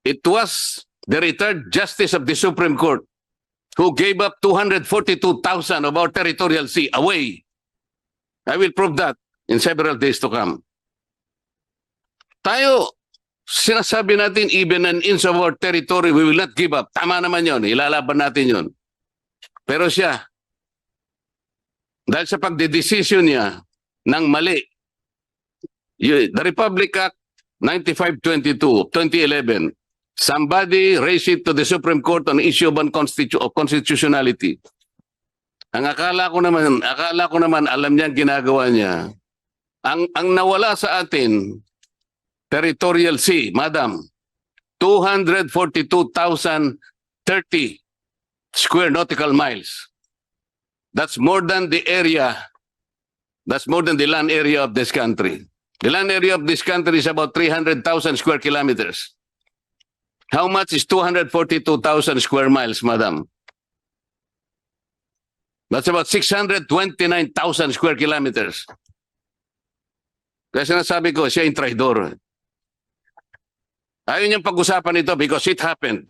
It was the retired Justice of the Supreme Court who gave up 242,000 of our territorial sea away. I will prove that in several days to come. Tayo, sinasabi natin even an inch of our territory we will not give up. Tama naman yon, ilalaban natin yon. Pero siya, dahil sa pagdedesisyon niya ng mali, the Republic Act 9522 of 2011, somebody raised it to the Supreme Court on the issue of constitutionality. Ang akala ko naman alam niya ang ginagawa niya. Ang nawala sa atin, territorial sea, madam, 242,030 square nautical miles. That's more than the area, that's more than the land area of this country. The land area of this country is about 300,000 square kilometers. How much is 242,000 square miles, madam? That's about 629,000 square kilometers. Kaya sinasabi ko, siya yung traidor. Ayaw niyang pag-usapan ito because it happened.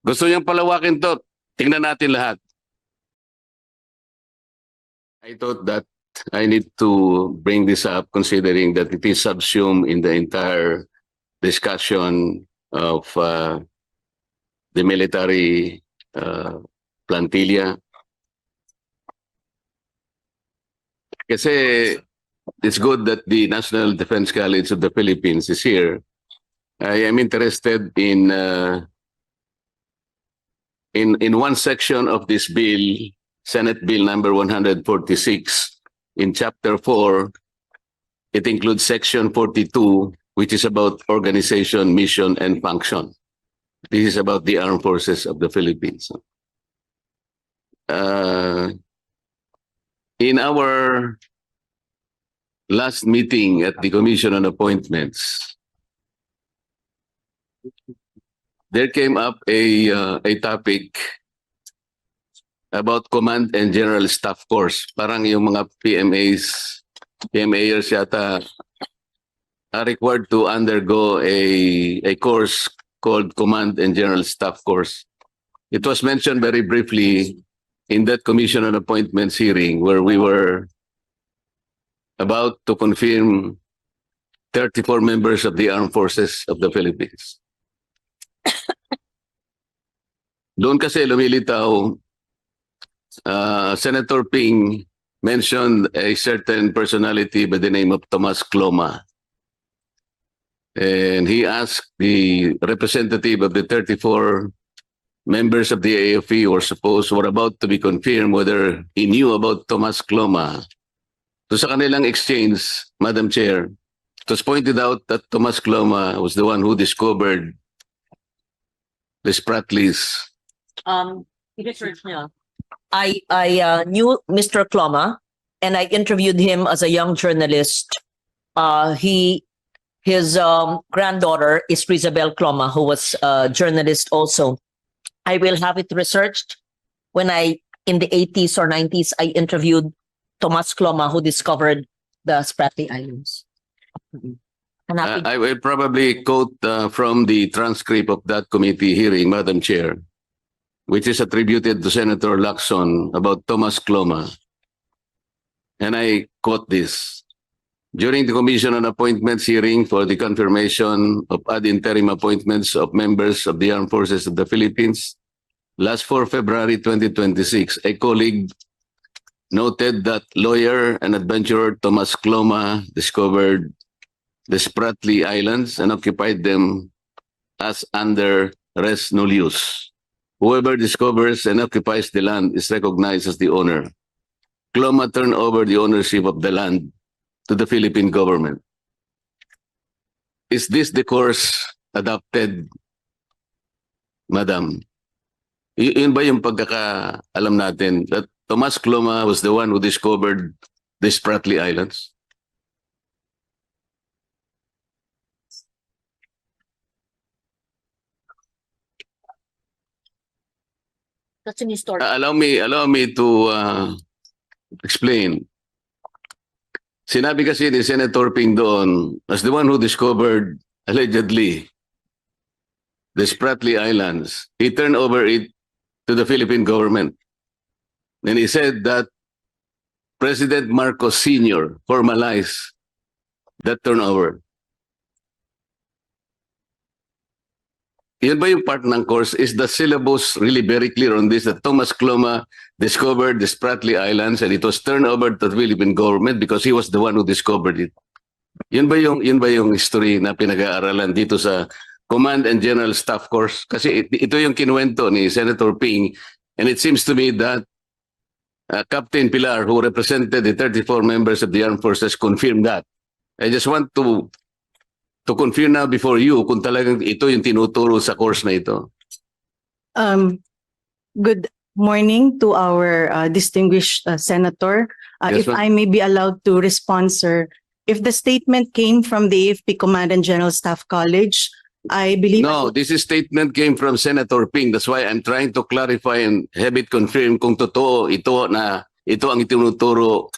Gusto niyang palawakin to. Tingnan natin lahat. I thought that I need to bring this up considering that it is subsumed in the entire discussion of the military plantilla. Kasi it's good that the National Defense College of the Philippines is here. I am interested in one section of this bill, Senate Bill number 146. In Chapter 4, it includes Section 42, which is about organization, mission, and function. This is about the armed forces of the Philippines. In our last meeting at the Commission on Appointments, there came up a topic about Command and General Staff Course. Parang yung mga PMAers yata are required to undergo a course called Command and General Staff Course. It was mentioned very briefly in that Commission on Appointments hearing where we were about to confirm 34 members of the Armed Forces of the Philippines. Doon kasi lumilitaw, Senator Ping mentioned a certain personality by the name of Tomas Cloma. And he asked the representative of the 34 members of the AFP were about to be confirmed whether he knew about Tomas Cloma. So sa kanilang exchange, Madam Chair, it was pointed out that Tomas Cloma was the one who discovered the Spratlys. I knew Mr. Cloma and I interviewed him as a young journalist. His granddaughter is Rizabel Cloma, who was a journalist also. I will have it researched. In the 80s or 90s, I interviewed Tomas Cloma, who discovered the Spratly Islands. I will probably quote from the transcript of that committee hearing, Madam Chair, which is attributed to Senator Lacson about Tomas Cloma. And I quote this. During the Commission on Appointments hearing for the confirmation of ad interim appointments of members of the Armed Forces of the Philippines, last 4 February 2026, a colleague noted that lawyer and adventurer Tomas Cloma discovered the Spratly Islands and occupied them as under res nullius. Whoever discovers and occupies the land is recognized as the owner. Cloma turned over the ownership of the land to the Philippine government. Is this the course adopted, Madam? Yun ba yung pagkakaalam natin that Tomas Cloma was the one who discovered the Spratly Islands? That's an historic. Allow me to explain. Sinabi kasi ni Senator Ping doon, as the one who discovered, allegedly, the Spratly Islands, he turned over it to the Philippine government. And he said that President Marcos Sr. formalized that turnover. Yan ba yung part ng course? Is the syllabus really very clear on this? That Thomas Cloma discovered the Spratly Islands and it was turned over to the Philippine government because he was the one who discovered it. Yun ba yung history na pinag-aaralan dito sa Command and General Staff course? Kasi ito yung kinuwento ni Senator Ping, and it seems to me that Captain Pilar, who represented the 34 members of the armed forces, confirmed that. I just want to confirm now before you kung talagang ito yung tinuturo sa course na ito. Good morning to our distinguished senator. Yes, If ma'am. I may be allowed to respond, sir. If the statement came from the AFP Command and General Staff College, I believe. No, this statement came from Senator Ping. That's why I'm trying to clarify and have it confirmed kung totoo ito ang itinuturo.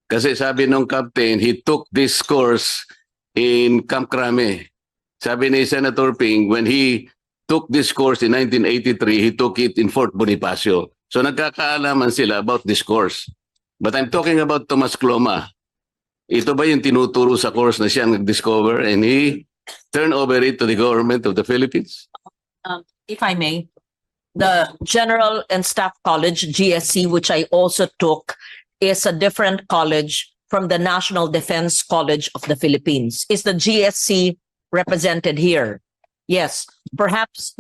Kasi sabi nung captain, he took this course in Camp Crame. Sabi ni Senator Ping, when he took this course in 1983, he took it in Fort Bonifacio. So nagkakaalaman sila about this course. But I'm talking about Tomas Cloma. Ito ba yung tinuturo sa course na siya nag-discover and he turned over it to the government of the Philippines? If I may, the General and Staff College, GSC, which I also took, is a different college from the National Defense College of the Philippines. Is the GSC represented here? Yes, perhaps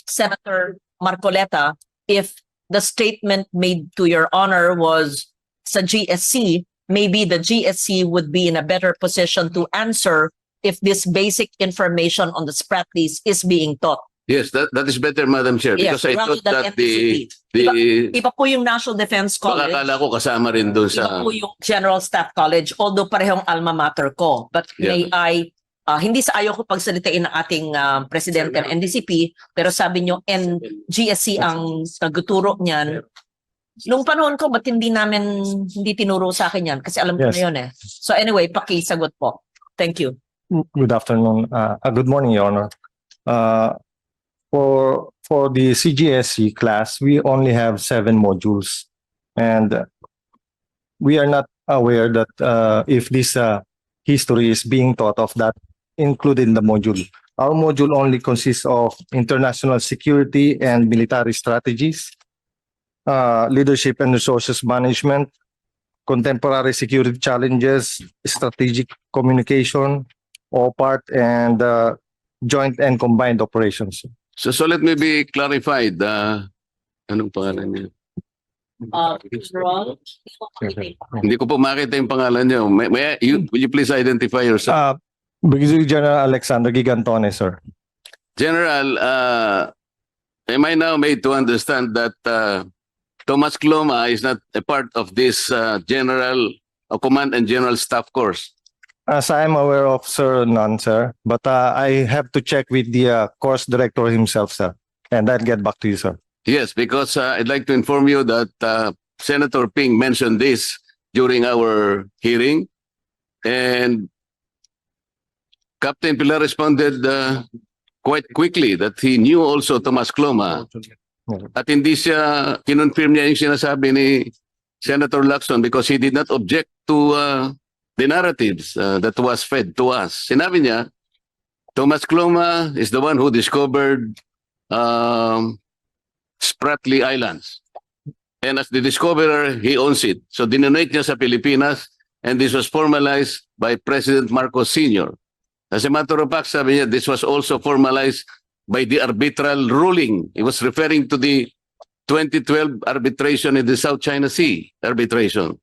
Senator Marcoleta, if the statement made to your honor was sa GSC, maybe the GSC would be in a better position to answer if this basic information on the Spratlys is being taught. Yes, that is better, Madam Chair, Yes, because I rather thought than that the Iba po yung National Defense College. akala ko kasama rin doon Iba sa po yung General Staff College, although parehong alma mater ko. But may I, hindi sa ayaw ko pagsalitain ng ating presidente ng NDCP, pero sabi nyo, GSC ang nagtuturo niyan. Nung panahon ko, ba't hindi tinuro sa akin yan? Kasi alam ko Yes. na yun eh. So anyway, pakisagot po. Thank you. Good afternoon. Good morning, Your Honor. For the CGSC class, we only have 7 modules, and we are not aware that if this history is being taught of that included in the module. Our module only consists of international security and military strategies, leadership and resources management, contemporary security challenges, strategic communication, OPART, and joint and combined operations. So let me be clarified. Anong pangalan niya? Hindi ko po makita yung pangalan niyo. Will you please identify yourself? Brigadier General Alexander Gigantone, sir. General, am I now made to understand that Thomas Cloma is not a part of this Command and General Staff course? As I am aware of, sir, none, sir. But I have to check with the course director himself, sir. And I'll get back to you, sir. Yes, because I'd like to inform you that Senator Ping mentioned this during our hearing, and Captain Pilar responded quite quickly that he knew also Tomas Cloma. At hindi siya, kinonfirm niya yung sinasabi ni Senator Lacson because he did not object to the narratives that was fed to us. Sinabi niya, Tomas Cloma is the one who discovered Spratly Islands. And as the discoverer, he owns it. So dinonate niya sa Pilipinas, and this was formalized by President Marcos Sr. As a matter of fact, sabi niya, this was also formalized by the arbitral ruling. He was referring to the 2012 arbitration in the South China Sea arbitration.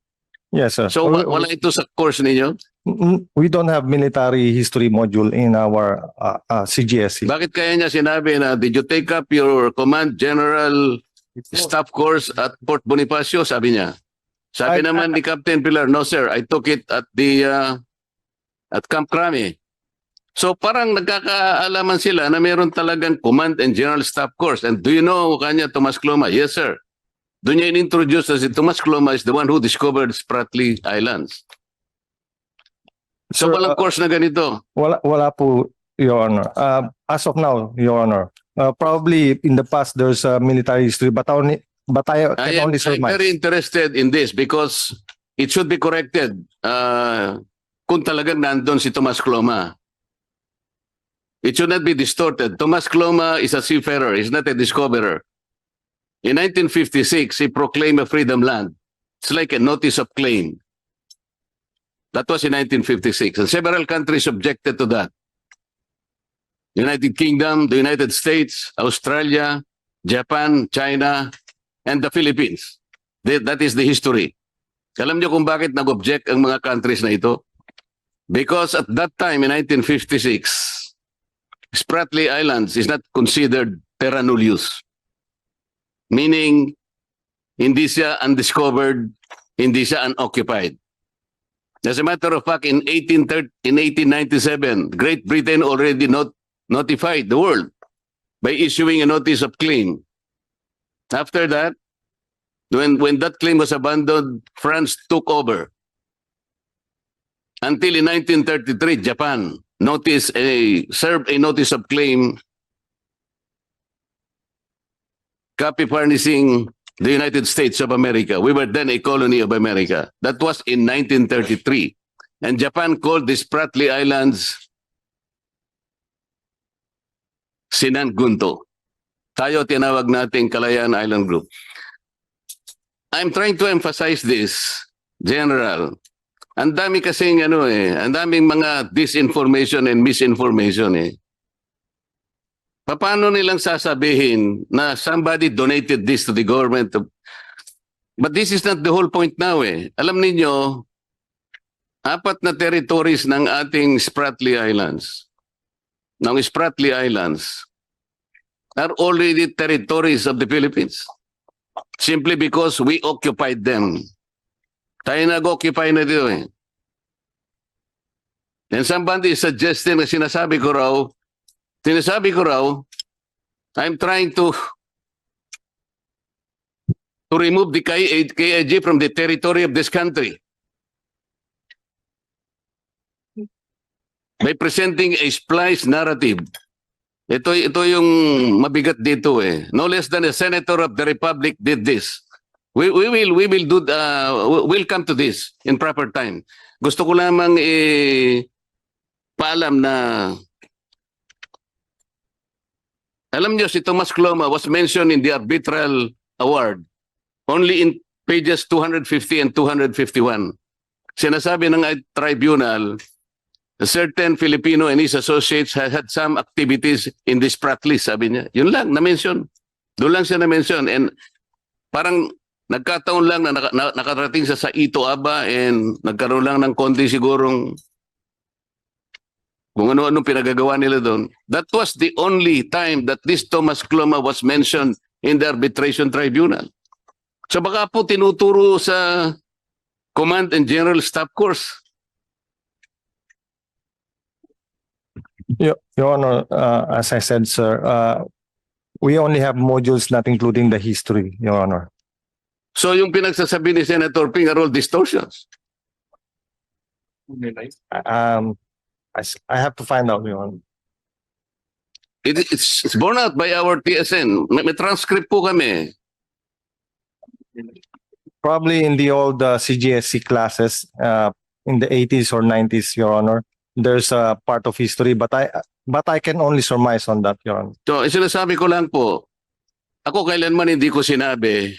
Yes, sir. So wala ito sa course ninyo? We don't have military history module in our CGSC. Bakit kaya niya sinabi na, did you take up your Command General Staff course at Port Bonifacio? Sabi niya. Sabi naman ni Captain Pilar, no sir, I took it at at Camp Crame. So parang nagkakaalaman sila na mayroon talagang Command and General Staff course. And do you know kanya Tomas Cloma? Yes sir. Doon niya in-introduce na si Tomas Cloma is the one who discovered Spratly Islands. So Sir, walang course na ganito. Wala po, Your Honor. As of now, Your Honor, probably in the past there's a military history, but I can only I'm surmise. very interested in this because it should be corrected kung talagang nandun si Tomas Cloma. It should not be distorted. Tomas Cloma is a seafarer. He's not a discoverer. In 1956, he proclaimed a freedom land. It's like a notice of claim. That was in 1956. And several countries objected to that. United Kingdom, the United States, Australia, Japan, China, and the Philippines. That is the history. Alam niyo kung bakit nag-object ang mga countries na ito? Because at that time, in 1956, Spratly Islands is not considered terra nullius. Meaning, hindi siya undiscovered, hindi siya unoccupied. As a matter of fact, in 1897, Great Britain already notified the world by issuing a notice of claim. After that, when that claim was abandoned, France took over. Until in 1933, Japan served a notice of claim, copy furnishing the United States of America. We were then a colony of America. That was in 1933. And Japan called the Spratly Islands Sinangunto. Tayo tinawag nating Kalayaan Island Group. I'm trying to emphasize this, General. Ang dami kasing ang daming mga disinformation and misinformation eh. Paano nilang sasabihin na somebody donated this to the government? But this is not the whole point now eh. Alam niyo, 4 na territories ng ating Spratly Islands, are already territories of the Philippines. Simply because we occupied them. Tayo nag-occupy na dito eh. And somebody is suggesting na sinasabi ko raw, I'm trying to remove the KIG from the territory of this country. By presenting a spliced narrative. Ito yung mabigat dito eh. No less than a senator of the republic did this. We'll come to this in proper time. Gusto ko lamang paalam na alam niyo si Tomas Cloma was mentioned in the arbitral award only in pages 250 and 251. Sinasabi ng tribunal, a certain Filipino and his associates had some activities in this Spratly, sabi niya. Yun lang, na-mention. Doon lang siya na-mention. And parang nagkataon lang na nakarating sa Ito Aba and nagkaroon lang ng konti sigurong kung ano-anong pinagagawa nila doon. That was the only time that this Tomas Cloma was mentioned in the arbitration tribunal. So baka po tinuturo sa Command and General Staff Course. Your Honor, as I said, sir, we only have modules not including the history, Your Honor. So yung pinagsasabi ni Senator Ping are all distortions. I have to find out, Your Honor. It's borne out by our TSN. May transcript po kami. Probably in the old CGSC classes in the 80s or 90s, Your Honor, there's a part of history, but I can only surmise on that, Your Honor. So, sinasabi ko lang po, ako kailanman hindi ko sinabi,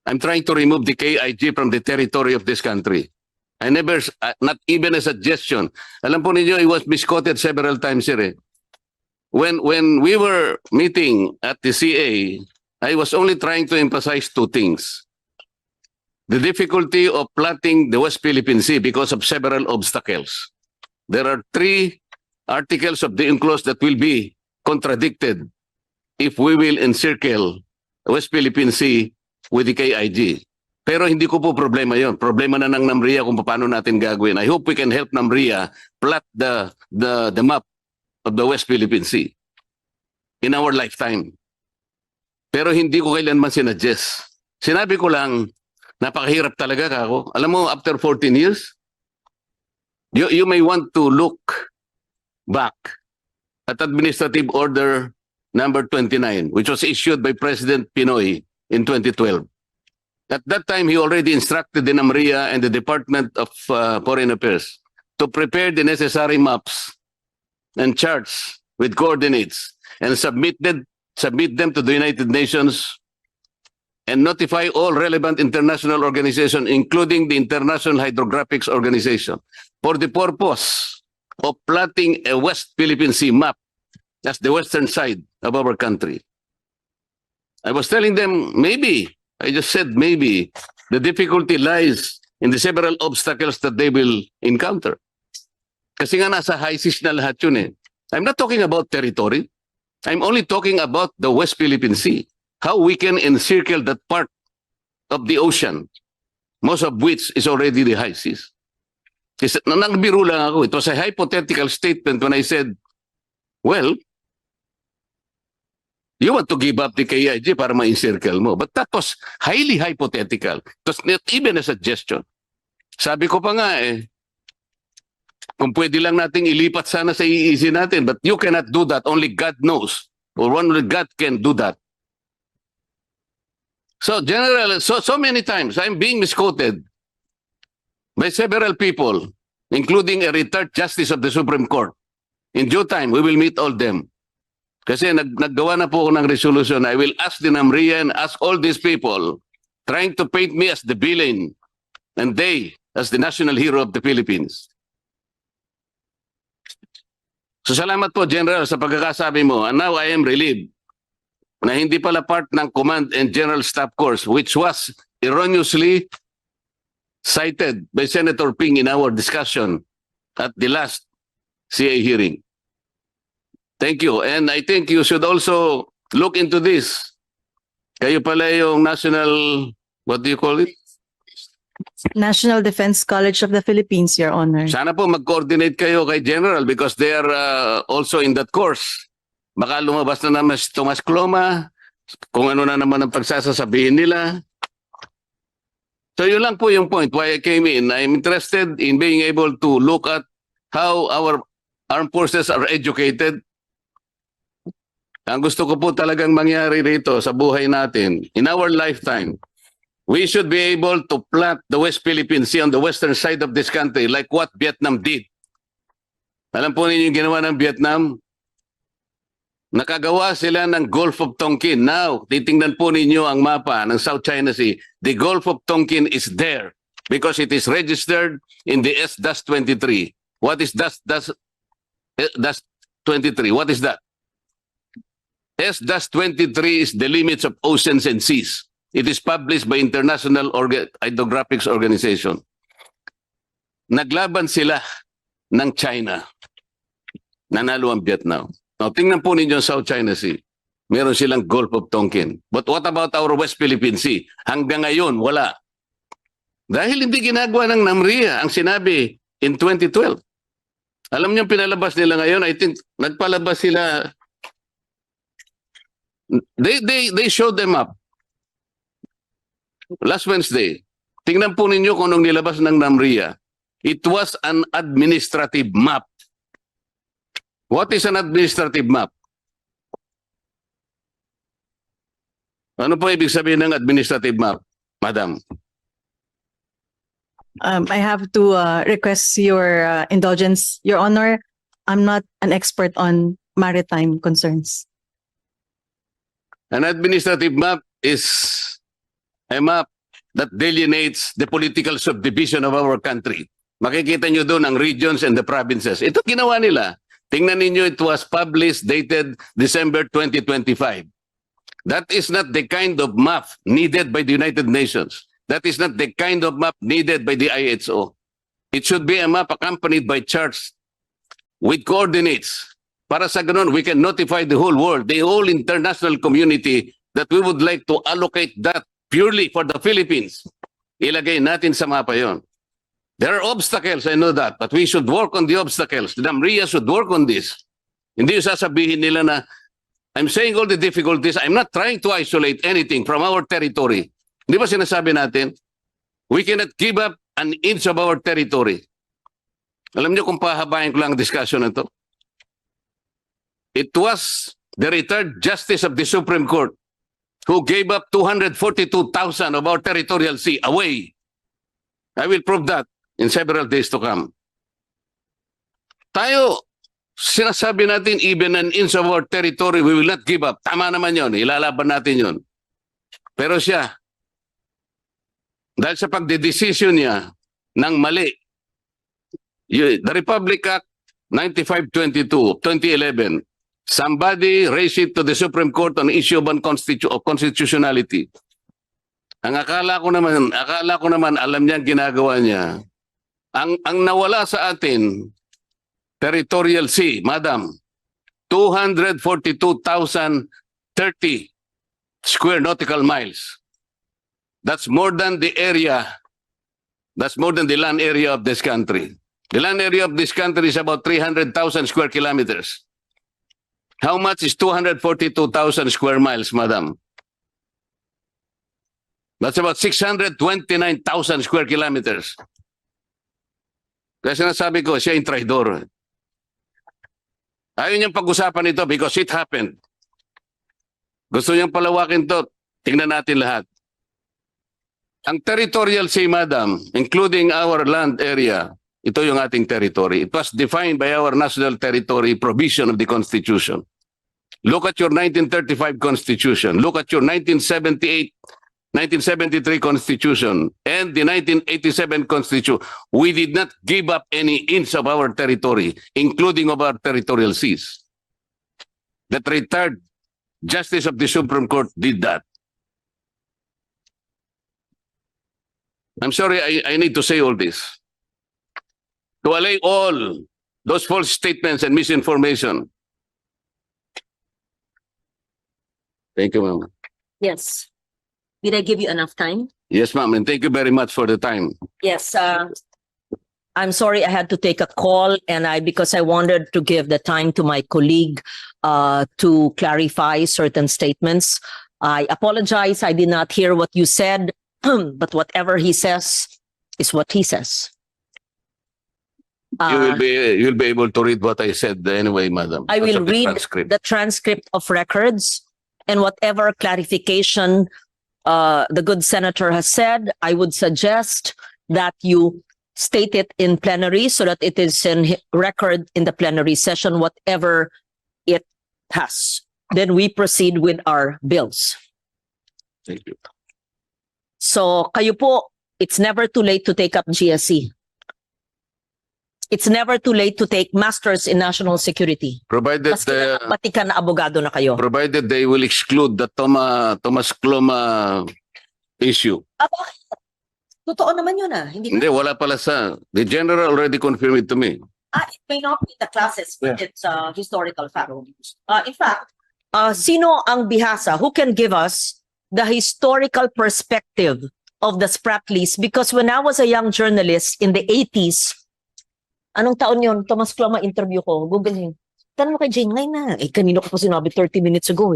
I'm trying to remove the KIG from the territory of this country. I never, not even a suggestion. Alam po ninyo, it was misquoted several times here. When we were meeting at the CA, I was only trying to emphasize 2 things. The difficulty of plotting the West Philippine Sea because of several obstacles. There are 3 articles of the UNCLOS that will be contradicted if we will encircle West Philippine Sea with the KIG. Pero hindi ko po problema yon. Problema na ng NAMRIA kung paano natin gagawin. I hope we can help NAMRIA plot the map of the West Philippine Sea in our lifetime. Pero hindi ko kailanman sinadjust. Sinabi ko lang, napakahirap talaga kako. Alam mo, after 14 years, you may want to look back at Administrative Order number 29, which was issued by President Pinoy in 2012. At that time, he already instructed the NAMRIA and the Department of Foreign Affairs to prepare the necessary maps and charts with coordinates and submit them to the United Nations and notify all relevant international organizations, including the International Hydrographics Organization, for the purpose of plotting a West Philippine Sea map as the western side of our country. I was telling them, maybe, I just said maybe, the difficulty lies in the several obstacles that they will encounter. Kasi nga nasa high seas na lahat yun eh. I'm not talking about territory. I'm only talking about the West Philippine Sea. How we can encircle that part of the ocean, most of which is already the high seas. Kasi nagbiro lang ako. It was a hypothetical statement when I said, well, you want to give up the KIJ para ma-encircle mo. But that was highly hypothetical. It was not even a suggestion. Sabi ko pa nga kung pwede lang nating ilipat sana sa EEZ natin, but you cannot do that. Only God knows. Or only God can do that. So, General, so many times I'm being misquoted by several people, including a retired justice of the Supreme Court. In due time, we will meet all them. Kasi naggawa na po ako ng resolution. I will ask the NAMRIA and ask all these people trying to paint me as the villain and they as the national hero of the Philippines. So salamat po, General, sa pagkakasabi mo. And now I am relieved na hindi pala part ng Command and General Staff Course, which was erroneously cited by Senator Ping in our discussion at the last CA hearing. Thank you. And I think you should also look into this. Kayo pala yung national, what do you call it? National Defense College of the Philippines, Your Honor. Sana po mag-coordinate kayo kay General because they are also in that course. Baka lumabas na naman si Tomas Cloma, kung ano na naman ang pagsasasabihin nila. So yun lang po yung point why I came in. I'm interested in being able to look at how our armed forces are educated. Ang gusto ko po talagang mangyari rito sa buhay natin, in our lifetime, we should be able to plant the West Philippine Sea on the western side of this country like what Vietnam did. Alam po ninyo yung ginawa ng Vietnam? Nakagawa sila ng Gulf of Tonkin. Now, titingnan po ninyo ang mapa ng South China Sea. The Gulf of Tonkin is there because it is registered in the S-23. What is S-23? What is that? S-23 is the limits of oceans and seas. It is published by International Hydrographics Organization. Naglaban sila ng China. Nanalo ang Vietnam. Now, tingnan po ninyo South China Sea. Meron silang Gulf of Tonkin. But what about our West Philippine Sea? Hanggang ngayon, wala. Dahil hindi ginagawa ng NAMRIA ang sinabi in 2012. Alam niyo pinalabas nila ngayon, I think nagpalabas sila. They showed them up. Last Wednesday. Tingnan po ninyo kung anong nilabas ng NAMRIA. It was an administrative map. What is an administrative map? Ano po ibig sabihin ng administrative map, Madam? I have to request your indulgence, Your Honor. I'm not an expert on maritime concerns. An administrative map is a map that delineates the political subdivision of our country. Makikita nyo doon ang regions and the provinces. Ito ginawa nila. Tingnan ninyo, it was published, dated December 2025. That is not the kind of map needed by the United Nations. That is not the kind of map needed by the IHO. It should be a map accompanied by charts with coordinates. Para sa ganun, we can notify the whole world, the whole international community that we would like to allocate that purely for the Philippines. Ilagay natin sa mapa yon. There are obstacles, I know that, but we should work on the obstacles. The NAMRIA should work on this. Hindi yung sasabihin nila na, I'm saying all the difficulties, I'm not trying to isolate anything from our territory. Di ba sinasabi natin, we cannot give up an inch of our territory. Alam niyo kung pahabain ko lang ang discussion na to? It was the retired Justice of the Supreme Court who gave up 242,000 of our territorial sea away. I will prove that in several days to come. Tayo, sinasabi natin, even an inch of our territory, we will not give up. Tama naman yon, ilalaban natin yon. Pero siya, dahil sa pagdedesisyon niya ng mali, the Republic Act 9522 of 2011, somebody raised it to the Supreme Court on issue of constitutionality. Ang akala ko naman alam niya ang ginagawa niya. Ang nawala sa atin, territorial sea, madam, 242,030 square nautical miles. That's more than the area. That's more than the land area of this country. The land area of this country is about 300,000 square kilometers. How much is 242,000 square miles, madam? That's about 629,000 square kilometers. Kaya sinasabi ko, siya yung traidor. Ayaw niyang pag-usapan ito because it happened. Gusto niyang palawakin to. Tingnan natin lahat. Ang territorial sea, madam, including our land area, ito yung ating territory. It was defined by our national territory provision of the Constitution. Look at your 1935 Constitution. Look at your 1973 Constitution and the 1987 Constitution. We did not give up any inch of our territory, including of our territorial seas. That retired Justice of the Supreme Court did that. I'm sorry, I need to say all this. To allay all those false statements and misinformation. Thank you, ma'am. Yes. Did I give you enough time? Yes, ma'am, and thank you very much for the time. Yes. I'm sorry I had to take a call because I wanted to give the time to my colleague to clarify certain statements. I apologize. I did not hear what you said, but whatever he says is what he says. You'll be able to read what I said anyway, madam. I will Because of the read transcript. the transcript of records and whatever clarification the good senator has said. I would suggest that you state it in plenary so that it is in record in the plenary session, whatever it has. Then we proceed with our bills. Thank you. So kayo po, it's never too late to take up GSE. It's never too late to take masters in national security. Provided Maski na batikan na abogado na kayo. provided they will exclude the Thomas Cloma issue. Bakit? Totoo naman yun Hindi Hindi, wala pala sa... The general already confirmed it to me. it may not be the classes, but it's historical fact. In fact, sino ang bihasa? Who can give us the historical perspective of the Spratlys? Because when I was a young journalist in the 80s, anong taon yun? Thomas Cloma interview ko. Googlein. Tanong mo kay Jane, ngayon na. Kanino ko pa sinabi 30 minutes ago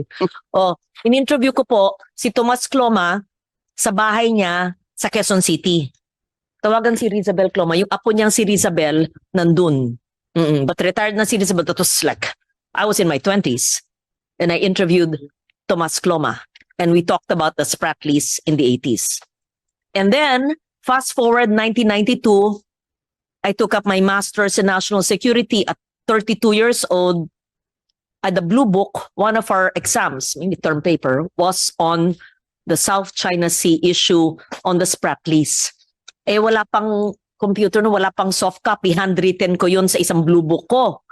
in-interview ko po si Thomas Cloma sa bahay niya sa Quezon City. Tawagan si Rizabel Cloma. Yung apo niyang si Rizabel nandun. But retired na si Rizabel. That was like, I was in my 20s. And I interviewed Thomas Cloma. And we talked about the Spratlys in the 80s. And then, fast forward 1992, I took up my master's in national security at 32 years old. At the Blue Book, one of our exams, maybe term paper, was on the South China Sea issue on the Spratlys. Wala pang computer, wala pang soft copy. Handwritten ko yun sa isang Blue Book ko.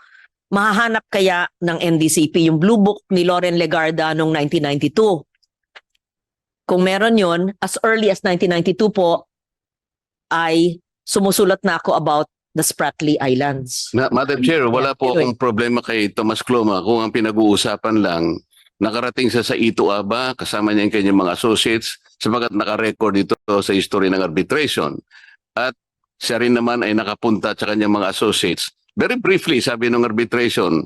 Mahahanap kaya ng NDCP yung Blue Book ni Loren Legarda noong 1992. Kung meron yun, as early as 1992 po, ay sumusulat na ako about the Spratly Islands. Madam Chair, wala po Anyway. akong problema kay Thomas Cloma kung ang pinag-uusapan lang, nakarating siya sa Ito Aba, kasama niya yung kanyang mga associates, sapagat naka-record ito sa history ng arbitration. At siya rin naman ay nakapunta sa kanyang mga associates. Very briefly, sabi ng arbitration,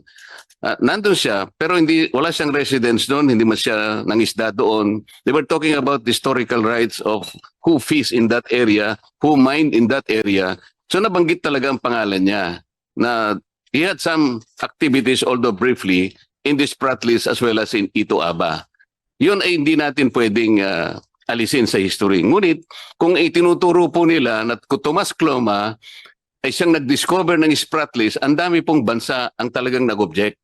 nandun siya, pero wala siyang residence doon, hindi man siya nangisda doon. They were talking about the historical rights of who fish in that area, who mine in that area. So nabanggit talaga ang pangalan niya na he had some activities, although briefly, in the Spratlys as well as in Ito Aba. Yun ay hindi natin pwedeng alisin sa history. Ngunit kung itinuturo po nila na Tomas Cloma ay siyang nag-discover ng Spratlys, ang dami pong bansa ang talagang nag-object.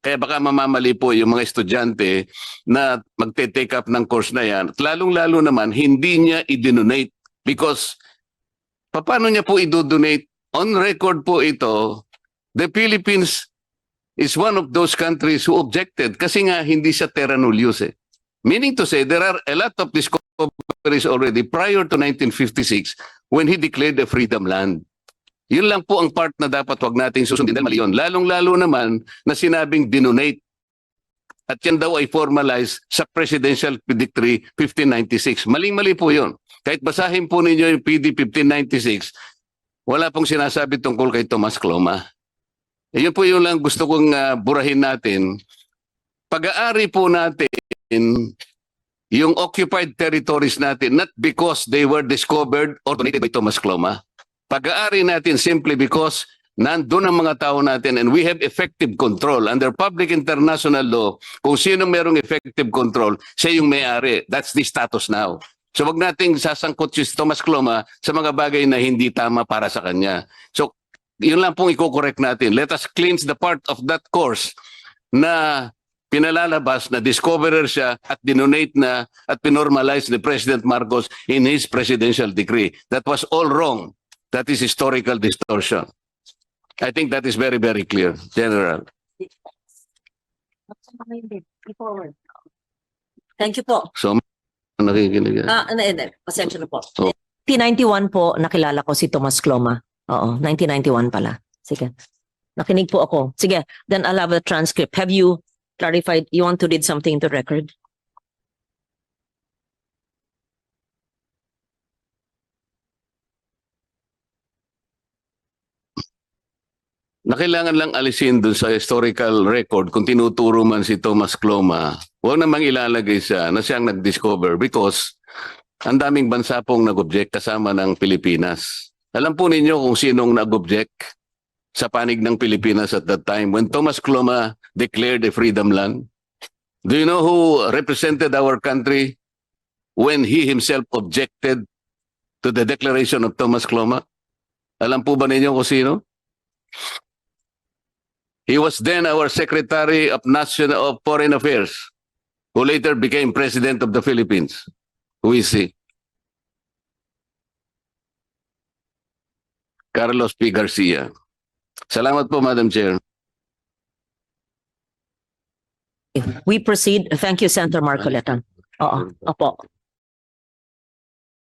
Kaya baka mamamali po yung mga estudyante na magte-take up ng course na yan. At lalong-lalo naman, hindi niya i-donate because paano niya po i-donate? On record po ito, the Philippines is one of those countries who objected kasi nga hindi siya terra nullius eh. Meaning to say, there are a lot of discoveries already prior to 1956 when he declared a freedom land. Yun lang po ang part na dapat wag nating susundin dahil mali yun. Lalong-lalo naman na sinabing dinonate. At yan daw ay formalized sa Presidential Decree 1596. Maling-mali po yun. Kahit basahin po ninyo yung PD 1596, wala pong sinasabi tungkol kay Tomas Cloma. Yun po yung lang gusto kong burahin natin. Pag-aari po natin yung occupied territories natin not because they were discovered or donated by Tomas Cloma. Pag-aari natin simply because nandun ang mga tao natin and we have effective control under public international law. Kung sino merong effective control, siya yung may-ari. That's the status now. So wag nating sasangkot si Tomas Cloma sa mga bagay na hindi tama para sa kanya. So yun lang pong i-correct natin. Let us cleanse the part of that course na pinalalabas na discoverer siya at dinonate na at pinormalize ni President Marcos in his presidential decree. That was all wrong. That is historical distortion. I think that is very, very clear, General. Thank you po. So, nakikinig yan. Pasensya na po. Oh. 1991 po nakilala ko si Tomas Cloma. Oo, 1991 pala. Sige. Nakinig po ako. Sige, then I'll have a transcript. Have you clarified? You want to read something to record? Na kailangan lang alisin dun sa historical record kung tinuturo man si Tomas Cloma, huwag namang ilalagay siya na siyang nag-discover because ang daming bansa pong nag-object kasama ng Pilipinas. Alam po ninyo kung sinong nag-object sa panig ng Pilipinas at that time when Tomas Cloma declared a freedom land? Do you know who represented our country when he himself objected to the declaration of Tomas Cloma? Alam po ba ninyo kung sino? He was then our Secretary of Foreign Affairs, who later became President of the Philippines. Who is he? Carlos P. Garcia. Salamat po, Madam Chair. We proceed. Thank you, Senator Marcoleta. Oo, opo.